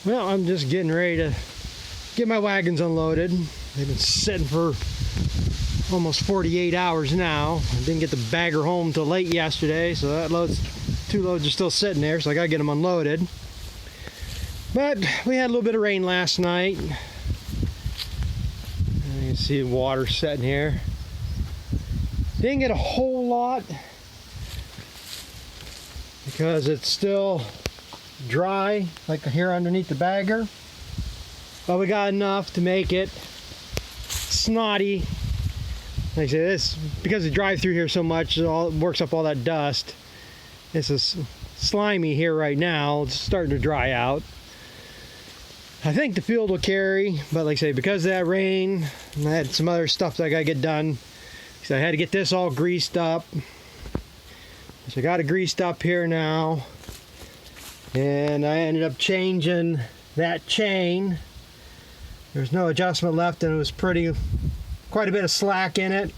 Well, I'm just getting ready to get my wagons unloaded. They've been sitting for almost 48 hours now. I didn't get the bagger home till late yesterday, so two loads are still sitting there, so I gotta get them unloaded. But we had a little bit of rain last night. You can see the water sitting here. Didn't get a whole lot because it's still dry, like here underneath the bagger. But we got enough to make it snotty. Like I say, this because it drives through here so much, it works up all that dust. This is slimy here right now. It's starting to dry out. I think the field will carry, but like I say, because of that rain, and I had some other stuff that I gotta get done. So I had to get this all greased up. So I got it greased up here now. And I ended up changing that chain. There's no adjustment left, and it was quite a bit of slack in it.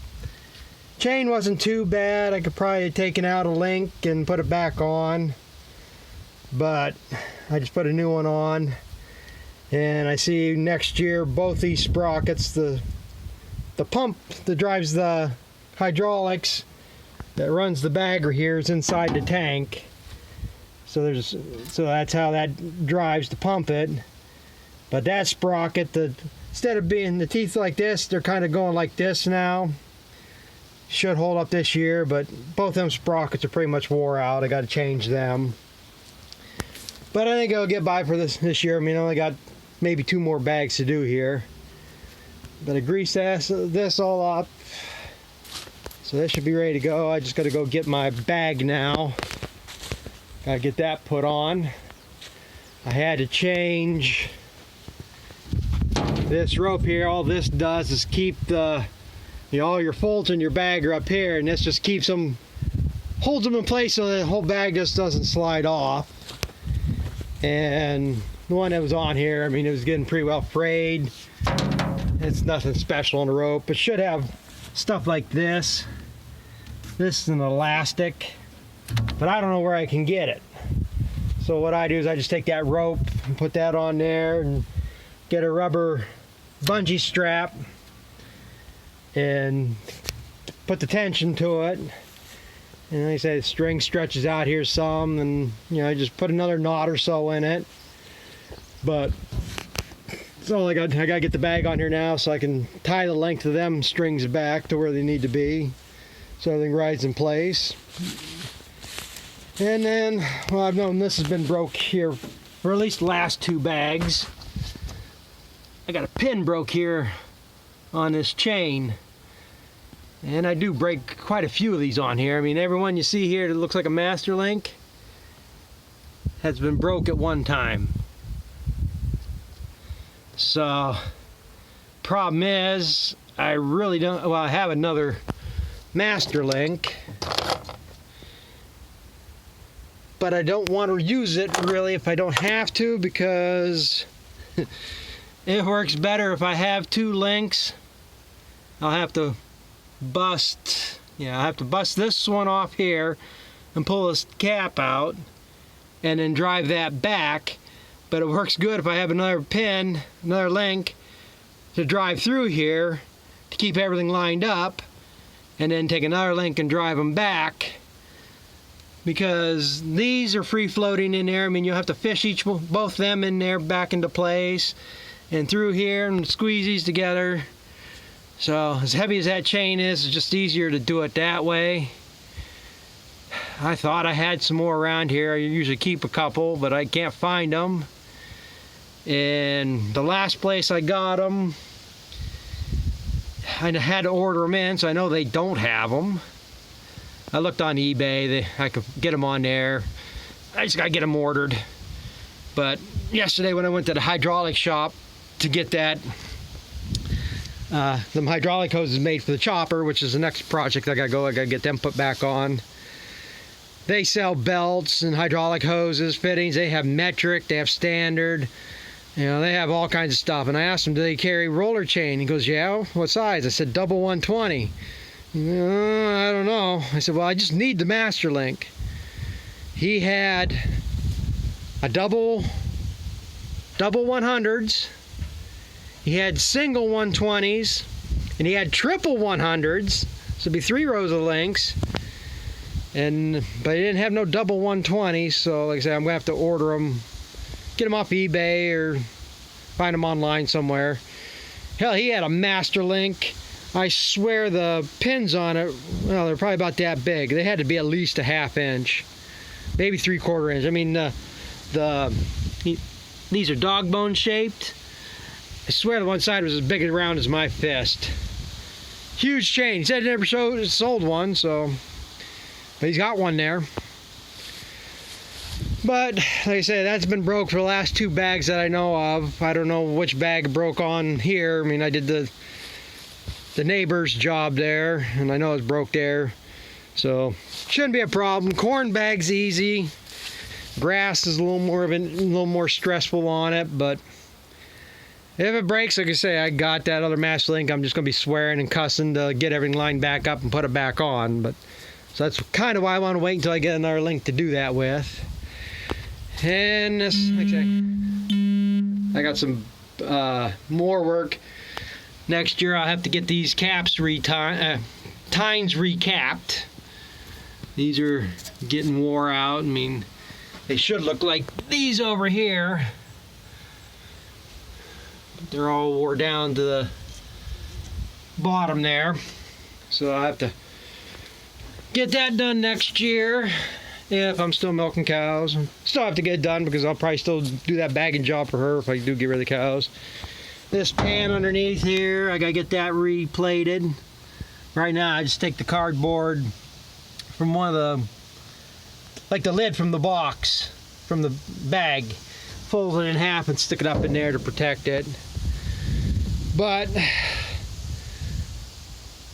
Chain wasn't too bad. I could probably have taken out a link and put it back on, but I just put a new one on. And I see next year both these sprockets, the pump that drives the hydraulics that runs the bagger here is inside the tank. So that's how that drives to pump it. But that sprocket, instead of being the teeth like this, they're kind of going like this now. Should hold up this year, but both them sprockets are pretty much wore out. I got to change them. But I think I'll get by for this year. I mean, I only got maybe 2 more bags to do here. But I greased this all up. So this should be ready to go. I just got to go get my bag now. Got to get that put on. I had to change this rope here. All this does is keep all your folds in your bag are up here, and this just holds them in place so the whole bag just doesn't slide off. And the one that was on here, I mean, it was getting pretty well frayed. It's nothing special on the rope. It should have stuff like this. This is an elastic, but I don't know where I can get it. So what I do is I just take that rope and put that on there and get a rubber bungee strap and put the tension to it. And like I say, the string stretches out here some, and I just put another knot or so in it. But so I got to get the bag on here now so I can tie the length of them strings back to where they need to be so everything rides in place. And then, well, I've known this has been broke here for at least the last 2 bags. I got a pin broke here on this chain. And I do break quite a few of these on here. I mean, every one you see here that looks like a master link has been broke at one time. So, problem is, I really don't, well, I have another master link, but I don't want to use it really if I don't have to, because it works better if I have 2 links. I'll have to bust this one off here and pull this cap out and then drive that back. But it works good if I have another pin, another link to drive through here to keep everything lined up, and then take another link and drive them back, because these are free floating in there. I mean, you'll have to fish both them in there back into place and through here and squeeze these together. So as heavy as that chain is, it's just easier to do it that way. I thought I had some more around here. I usually keep a couple, but I can't find them. And the last place I got them, I had to order them in, so I know they don't have them. I looked on eBay, I could get them on there. I just gotta get them ordered. But yesterday when I went to the hydraulic shop to get that, the hydraulic hoses made for the chopper, which is the next project I gotta get them put back on. They sell belts and hydraulic hoses, fittings. They have metric, they have standard. They have all kinds of stuff. And I asked him, do they carry roller chain? He goes, yeah. What size? I said, double 120. I don't know. I said, well, I just need the master link. He had a double double 100s, he had single 120s, and he had triple 100s, so it'd be 3 rows of links. But he didn't have no double 120s, so like I said, I'm gonna have to order them, get them off eBay or find them online somewhere. Hell, he had a master link. I swear the pins on it, well, they're probably about that big. They had to be at least a 1/2 inch, maybe 3/4 inch. I mean, these are dog bone shaped. I swear the one side was as big around as my fist. Huge chain. He said he never sold one, so, but he's got one there. But like I say, that's been broke for the last 2 bags that I know of. I don't know which bag broke on here. I mean, I did the neighbor's job there, and I know it's broke there, so shouldn't be a problem. Corn bag's easy. Grass is a little more stressful on it, but if it breaks, like I say, I got that other master link. I'm just gonna be swearing and cussing to get everything lined back up and put it back on. But so that's kind of why I want to wait until I get another link to do that with. And this, like I say, I got some more work. Next year I'll have to get these caps tines recapped. These are getting wore out. I mean, they should look like these over here. But they're all wore down to the bottom there. So I'll have to get that done next year. If I'm still milking cows. Still have to get it done because I'll probably still do that bagging job for her if I do get rid of the cows. This pan underneath here, I gotta get that replated. Right now I just take the cardboard from one of the, like the lid from the box, from the bag, fold it in half and stick it up in there to protect it. But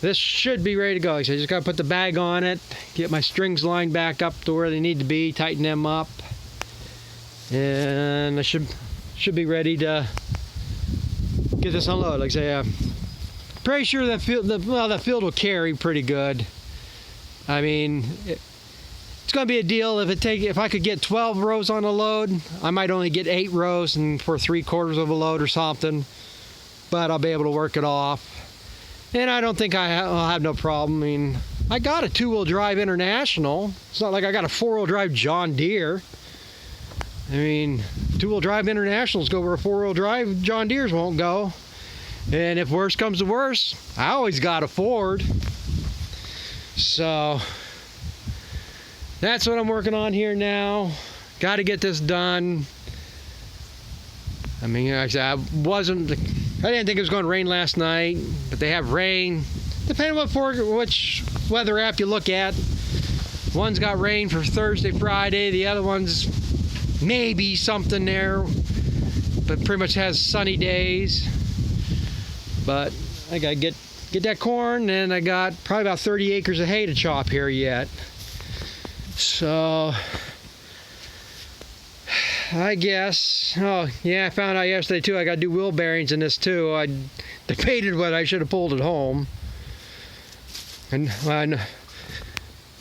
this should be ready to go. So I just gotta put the bag on it, get my strings lined back up to where they need to be, tighten them up, and I should be ready to get this unloaded. Like I say, I'm pretty sure that the field will carry pretty good. I mean, it's gonna be a deal. If I could get 12 rows on a load, I might only get 8 rows and for 3/4 of a load or something, but I'll be able to work it off. And I don't think I'll have no problem. I mean, I got a 2-wheel drive International. It's not like I got a 4-wheel drive John Deere. I mean, 2-wheel drive Internationals go where 4-wheel drive John Deere's won't go. And if worse comes to worse, I always got a Ford. So that's what I'm working on here now. Got to get this done. I mean, I didn't think it was going to rain last night, but they have rain. Depending on which weather app you look at. One's got rain for Thursday, Friday. The other one's maybe something there, but pretty much has sunny days. But I gotta get that corn, and I got probably about 30 acres of hay to chop here yet. So I guess, oh yeah, I found out yesterday too, I got to do wheel bearings in this too. I debated whether I should have pulled it home. And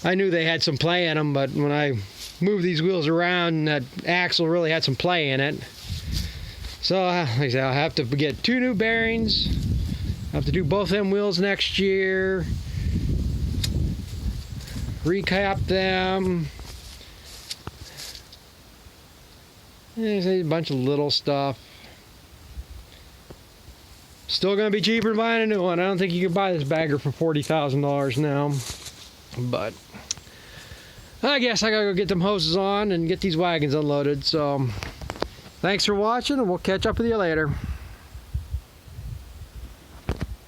I knew they had some play in them, but when I moved these wheels around, that axle really had some play in it. So like I said, I'll have to get 2 new bearings. I'll have to do both them wheels next year. Recap them. There's a bunch of little stuff. Still gonna be cheaper than buying a new one. I don't think you can buy this bagger for $40,000 now. But I guess I gotta go get them hoses on and get these wagons unloaded. So thanks for watching, and we'll catch up with you later.